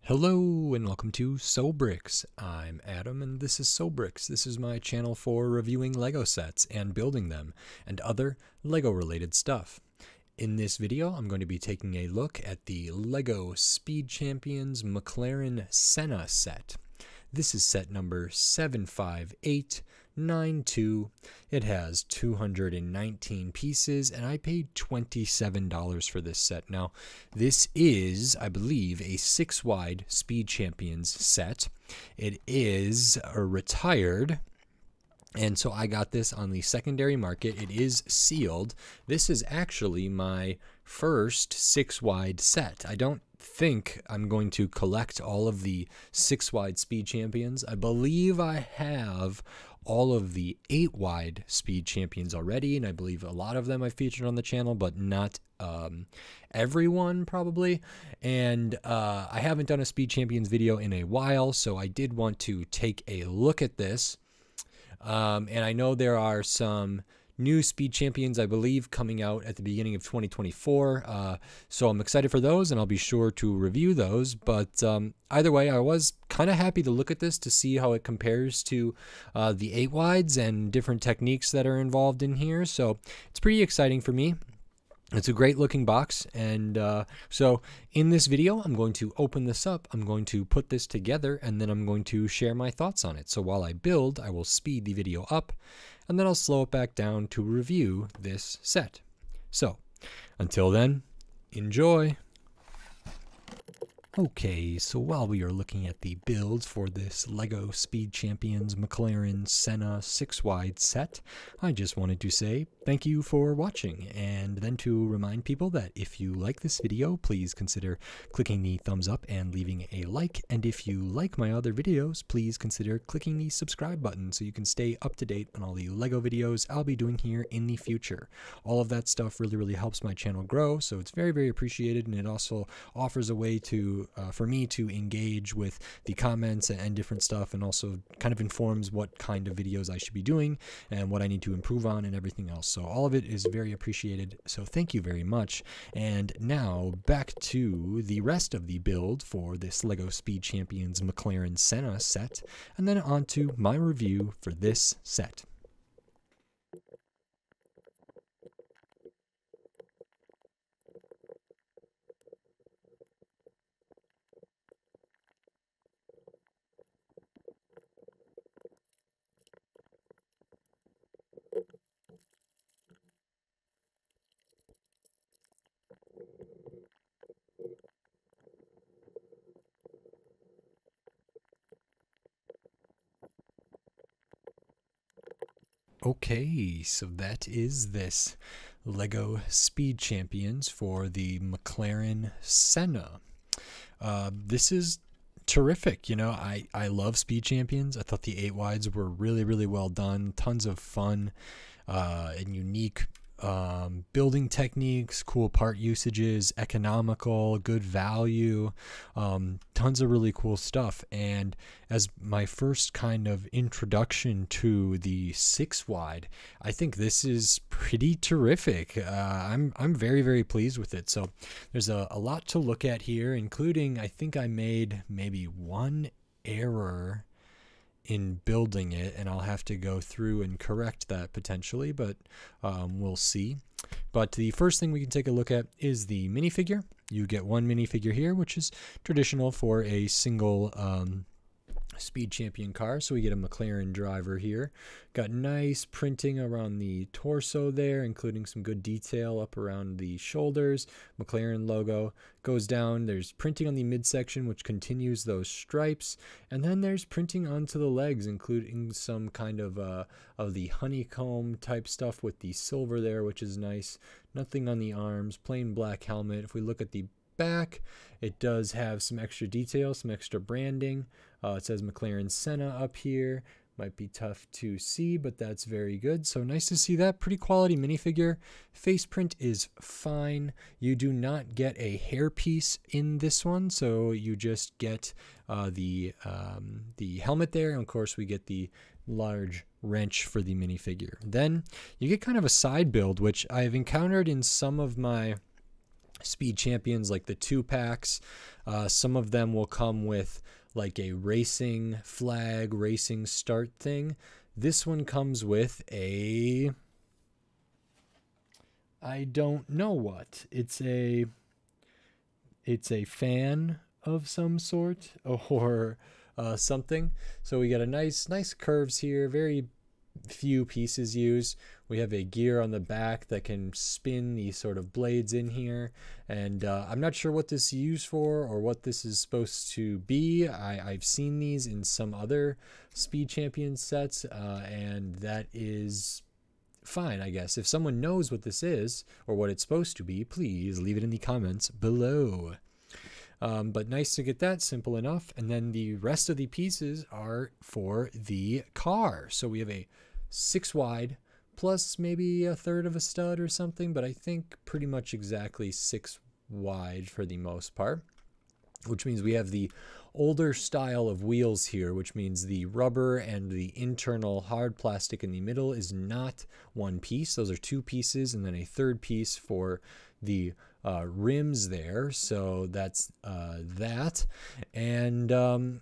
Hello and welcome to Sobrix. I'm Adam and this is Sobrix. This is my channel for reviewing Lego sets and building them and other Lego related stuff. In this video, I'm going to be taking a look at the Lego Speed Champions McLaren Senna set. This is set number 75892. It has 219 pieces, and I paid $27 for this set. Now, this is, I believe, a 6-wide Speed Champions set. It is retired, and so I got this on the secondary market. It is sealed. This is actually my first 6-wide set. I don't think I'm going to collect all of the 6-wide Speed Champions. I believe I have all of the 8-wide Speed Champions already, and I believe a lot of them I've featured on the channel, but not everyone probably. And I haven't done a Speed Champions video in a while, so I did want to take a look at this. And I know there are some new Speed Champions, I believe, coming out at the beginning of 2024. So I'm excited for those, and I'll be sure to review those. But either way, I was kind of happy to look at this to see how it compares to the 8-wides and different techniques that are involved in here. So it's pretty exciting for me. It's a great looking box, and so in this video I'm going to open this up, I'm going to put this together, and then I'm going to share my thoughts on it. So while I build, I will speed the video up, and then I'll slow it back down to review this set. So until then, enjoy! Okay, so while we are looking at the builds for this Lego Speed Champions McLaren Senna 6-wide set, I just wanted to say thank you for watching, and then to remind people that if you like this video, please consider clicking the thumbs up and leaving a like, and if you like my other videos, please consider clicking the subscribe button so you can stay up to date on all the Lego videos I'll be doing here in the future. All of that stuff really helps my channel grow, so it's very appreciated, and it also offers a way to for me to engage with the comments and different stuff, and also kind of informs what kind of videos I should be doing and what I need to improve on and everything else. So all of it is very appreciated, so thank you very much. And now back to the rest of the build for this Lego Speed Champions McLaren Senna set, and then on to my review for this set. Okay, so that is this Lego Speed Champions for the McLaren Senna. This is terrific. You know, I love Speed Champions. I thought the 8-wides were really well done. Tons of fun and unique building techniques, cool part usages, economical, good value, tons of really cool stuff. And as my first kind of introduction to the 6-wide, I think this is pretty terrific. I'm very pleased with it. So there's a lot to look at here, including I think I made maybe one error in building it, and I'll have to go through and correct that potentially, but we'll see. But the first thing we can take a look at is the minifigure. You get one minifigure here, which is traditional for a single Speed Champion car. So we get a McLaren driver here. Got nice printing around the torso there, including some good detail up around the shoulders. McLaren logo goes down. There's printing on the midsection, which continues those stripes, and then there's printing onto the legs, including some kind of the honeycomb type stuff with the silver there, which is nice. Nothing on the arms. Plain black helmet. If we look at the back, it does have some extra detail, some extra branding. It says McLaren Senna up here. Might be tough to see, but that's very good. So nice to see that. Pretty quality minifigure. Face print is fine. You do not get a hairpiece in this one, so you just get the helmet there. And of course, we get the large wrench for the minifigure. Then you get kind of a side build, which I've encountered in some of my Speed Champions, like the 2-packs. Some of them will come with like a racing flag, racing start thing. This one comes with a, I don't know what. It's a fan of some sort, or something. So we got a nice curves here, very few pieces used. We have a gear on the back that can spin these sort of blades in here, and I'm not sure what this is used for or what this is supposed to be. I've seen these in some other Speed Champions sets, and that is fine, I guess. If someone knows what this is or what it's supposed to be, please leave it in the comments below. But nice to get that, simple enough. And then the rest of the pieces are for the car. So we have a 6 wide plus maybe a third of a stud or something, but I think pretty much exactly 6 wide for the most part, which means we have the older style of wheels here, which means the rubber and the internal hard plastic in the middle is not one piece. Those are 2 pieces, and then a third piece for the rims there. So that's that. And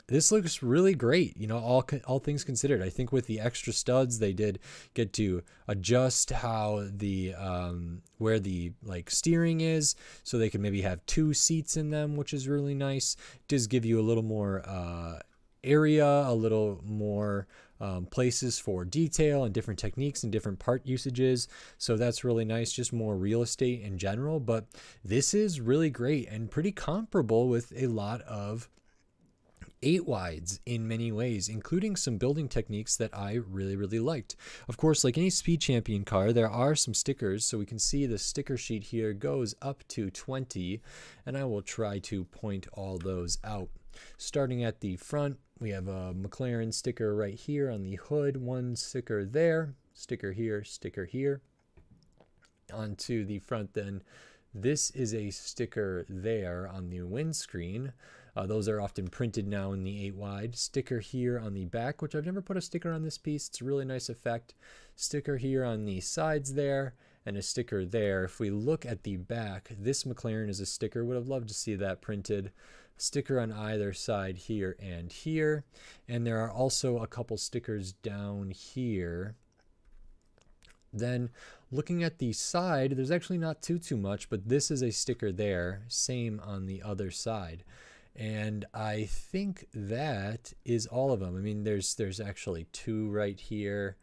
this looks really great, you know, all things considered. I think with the extra studs, they did get to adjust how the where the like steering is, so they can maybe have 2 seats in them, which is really nice. It does give you a little more area, a little more places for detail and different techniques and different part usages. So that's really nice, just more real estate in general. But this is really great and pretty comparable with a lot of 8 wides in many ways, including some building techniques that I really liked. Of course, like any Speed Champion car, there are some stickers, so we can see the sticker sheet here goes up to 20, and I will try to point all those out. Starting at the front, we have a McLaren sticker right here on the hood, 1 sticker there, sticker here. Onto the front then, this is a sticker there on the windscreen. Those are often printed now in the 8 wide. Sticker here on the back, which I've never put a sticker on this piece. It's a really nice effect. Sticker here on the sides there, and a sticker there. If we look at the back, this McLaren is a sticker. Would have loved to see that printed. Sticker on either side here and here. And there are also a couple stickers down here. Then looking at the side, there's actually not too much, but this is a sticker there. Same on the other side. And I think that is all of them. I mean, there's actually 2 right here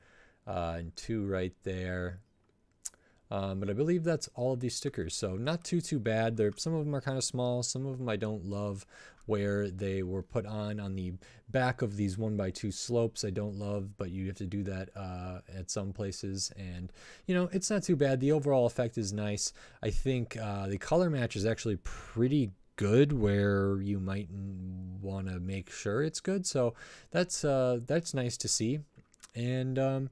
and 2 right there. But I believe that's all of these stickers. So not too bad. Some of them are kind of small. Some of them I don't love where they were put on the back of these 1x2 slopes. I don't love, but you have to do that at some places. And, you know, it's not too bad. The overall effect is nice. I think the color match is actually pretty good where you might want to make sure it's good. So that's nice to see. And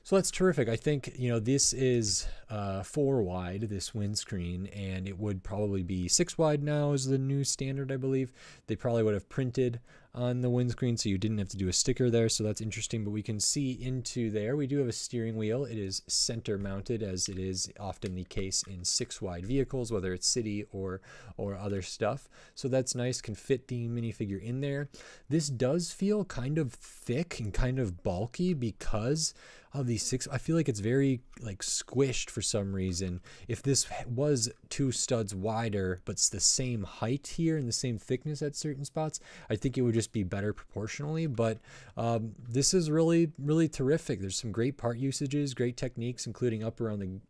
so that's terrific. I think, you know, this is 4 wide, this windscreen, and it would probably be 6 wide now is the new standard, I believe. They probably would have printed on the windscreen, so you didn't have to do a sticker there, so that's interesting. But we can see into there. We do have a steering wheel. It is center mounted, as it is often the case in 6 wide vehicles, whether it's city or other stuff. So that's nice, can fit the minifigure in there. This does feel kind of thick and kind of bulky because of these 6. I feel like it's very like squished for some reason. If this was 2 studs wider but it's the same height here and the same thickness at certain spots, I think it would just be better proportionally. But this is really terrific. There's some great part usages, great techniques, including up around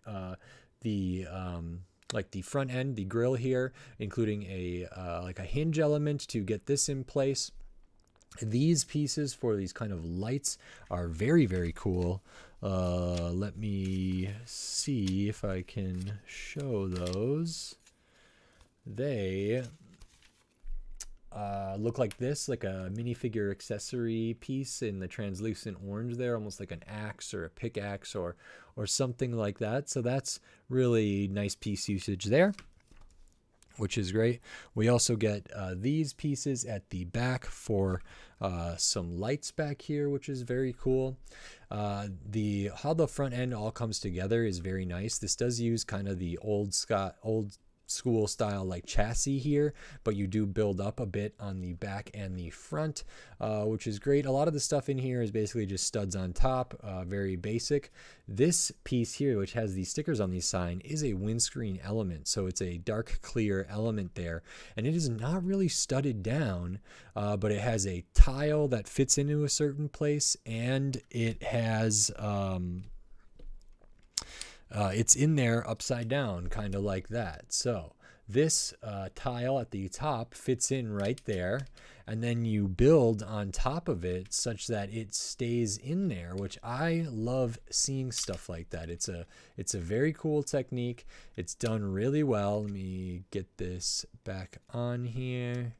the like the front end, the grill here, including a like a hinge element to get this in place. These pieces for these kind of lights are very cool. Let me see if I can show those. They look like this, like a minifigure accessory piece in the translucent orange there, almost like an axe or a pickaxe or something like that. So that's really nice piece usage there. which is great. We also get these pieces at the back for some lights back here, which is very cool. How the front end all comes together is very nice. This does use kind of the old school style like chassis here, but you do build up a bit on the back and the front, which is great. A lot of the stuff in here is basically just studs on top, very basic. This piece here, which has these stickers on the sign, is a windscreen element, so it's a dark clear element there, and it is not really studded down, but it has a tile that fits into a certain place, and it has it's in there upside down, kind of like that. So this tile at the top fits in right there, and then you build on top of it such that it stays in there, which I love seeing stuff like that. It's a very cool technique. It's done really well. Let me get this back on here.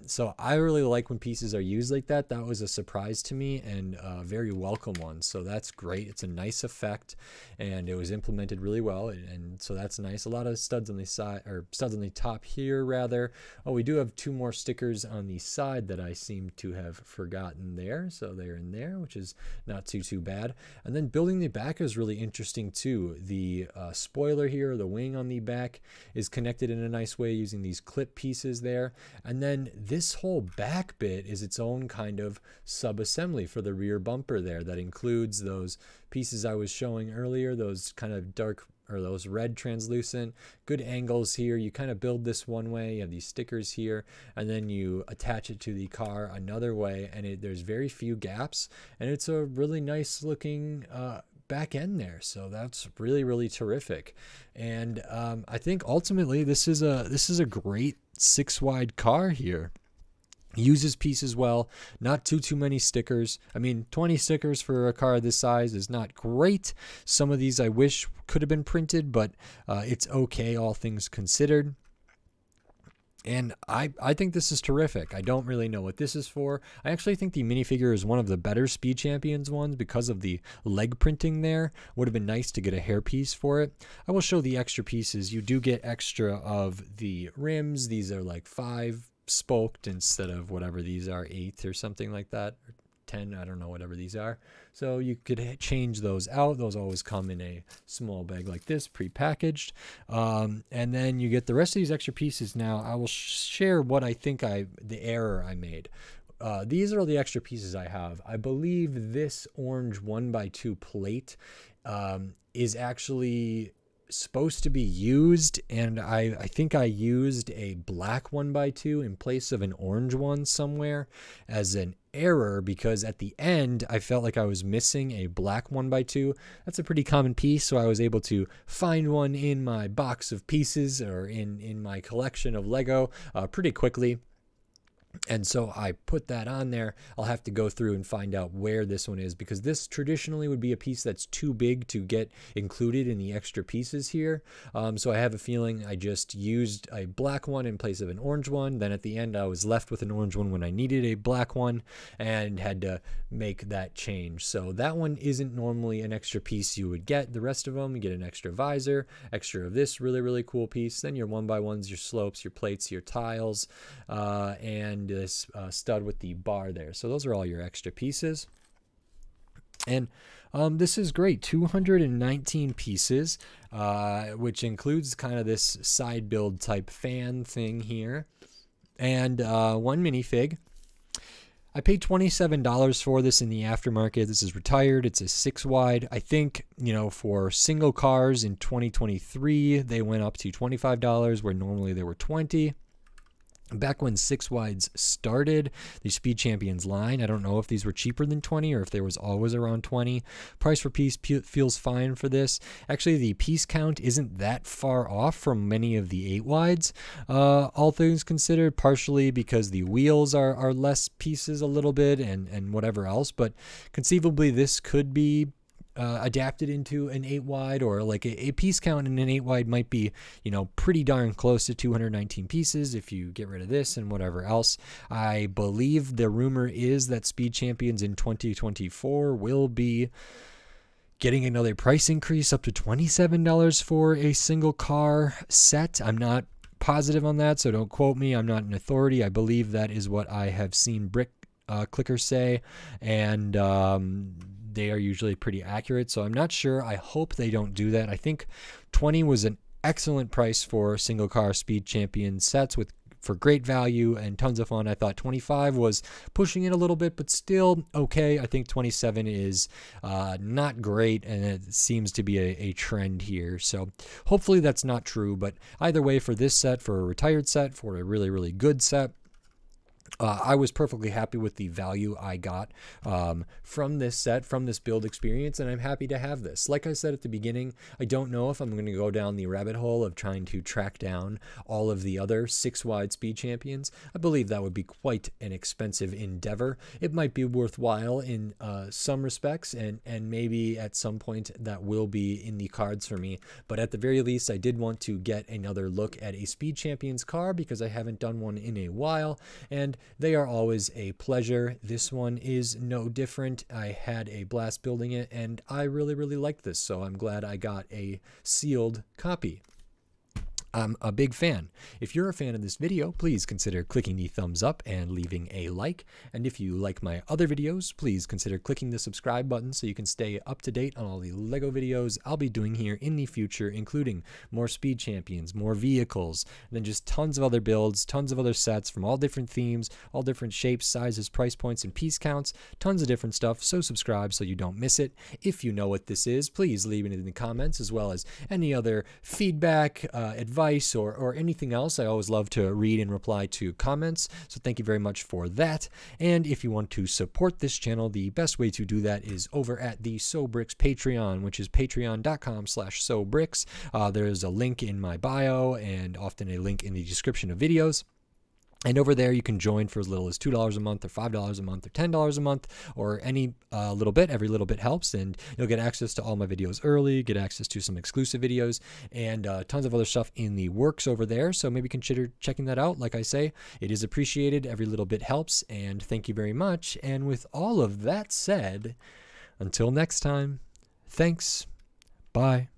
So I really like when pieces are used like that. That was a surprise to me, and a very welcome one. So that's great. It's a nice effect, and it was implemented really well. And so that's nice. A lot of studs on the side, or studs on the top here rather. Oh, we do have 2 more stickers on the side that I seem to have forgotten there. So they're in there, which is not too bad. And then building the back is really interesting too. The spoiler here, the wing on the back, is connected in a nice way using these clip pieces there. And then this whole back bit is its own kind of sub-assembly for the rear bumper there that includes those pieces I was showing earlier, those kind of dark, or those red translucent, good angles here. You kind of build this one way, you have these stickers here, and then you attach it to the car another way, and there's very few gaps, and it's a really nice looking back end there. So that's really terrific. And I think ultimately this is a great 6-wide car here. Uses pieces well, not too many stickers. I mean, 20 stickers for a car this size is not great. Some of these I wish could have been printed, but it's okay, all things considered. And I think this is terrific. I don't really know what this is for. I actually think the minifigure is one of the better Speed Champions ones because of the leg printing there. Would have been nice to get a hairpiece for it. I will show the extra pieces. You do get extra of the rims. These are like 5 spoked instead of whatever these are, 8 or something like that, or 10, I don't know, whatever these are. So you could change those out. Those always come in a small bag like this, pre-packaged. And then you get the rest of these extra pieces. Now I will share what I think the error I made. These are the extra pieces I have. I believe this orange 1x2 plate is actually supposed to be used, and I think I used a black 1x2 in place of an orange one somewhere as an error, because at the end I felt like I was missing a black 1x2. That's a pretty common piece, so I was able to find one in my box of pieces, or in my collection of Lego, pretty quickly. And so I put that on there. I'll have to go through and find out where this one is, because this traditionally would be a piece that's too big to get included in the extra pieces here. So I have a feeling I just used a black one in place of an orange one. Then at the end I was left with an orange one when I needed a black one, and had to make that change. So that one isn't normally an extra piece you would get. The rest of them, you get an extra visor, extra of this really cool piece, then your 1x1s, your slopes, your plates, your tiles, and this stud with the bar there. So those are all your extra pieces. And this is great, 219 pieces, which includes kind of this side build type fan thing here, and one minifig. I paid $27 for this in the aftermarket. This is retired. It's a 6-wide. I think, you know, for single cars in 2023, they went up to $25, where normally they were $20. Back when 6-wides started, the Speed Champions line, I don't know if these were cheaper than 20 or if there was always around 20. Price per piece feels fine for this. Actually, the piece count isn't that far off from many of the 8-wides, all things considered, partially because the wheels are less pieces a little bit, and whatever else. But conceivably, this could be adapted into an 8-wide, or like a piece count in an 8-wide might be, you know, pretty darn close to 219 pieces if you get rid of this and whatever else. I believe the rumor is that Speed Champions in 2024 will be getting another price increase up to $27 for a single car set. I'm not positive on that, so don't quote me. I'm not an authority. I believe that is what I have seen brick clickers say, and they are usually pretty accurate, so I'm not sure. I hope they don't do that. I think 20 was an excellent price for single car Speed Champion sets for great value and tons of fun. I thought 25 was pushing it a little bit, but still okay. I think 27 is not great, and it seems to be a trend here. So hopefully that's not true, but either way, for this set, for a retired set, for a really, really good set, I was perfectly happy with the value I got from this set, from this build experience, and I'm happy to have this. Like I said at the beginning, I don't know if I'm going to go down the rabbit hole of trying to track down all of the other 6-wide Speed Champions. I believe that would be quite an expensive endeavor. It might be worthwhile in some respects, and maybe at some point that will be in the cards for me. But at the very least, I did want to get another look at a Speed Champions car because I haven't done one in a while, and they are always a pleasure. This one is no different. I had a blast building it, and I really, really liked this, so I'm glad I got a sealed copy. I'm a big fan. If you're a fan of this video, please consider clicking the thumbs up and leaving a like. And if you like my other videos, please consider clicking the subscribe button so you can stay up to date on all the LEGO videos I'll be doing here in the future, including more Speed Champions, more vehicles, and then just tons of other builds, tons of other sets from all different themes, all different shapes, sizes, price points, and piece counts, tons of different stuff. So subscribe so you don't miss it. If you know what this is, please leave it in the comments, as well as any other feedback, advice, or anything else. I always love to read and reply to comments, so thank you very much for that. And if you want to support this channel, the best way to do that is over at the SoBricks Patreon, which is patreon.com/SoBricks. There's a link in my bio and often a link in the description of videos. And over there, you can join for as little as $2 a month, or $5 a month, or $10 a month, or any little bit. Every little bit helps, and you'll get access to all my videos early, get access to some exclusive videos, and tons of other stuff in the works over there. So maybe consider checking that out. Like I say, it is appreciated. Every little bit helps, and thank you very much. And with all of that said, until next time, thanks. Bye.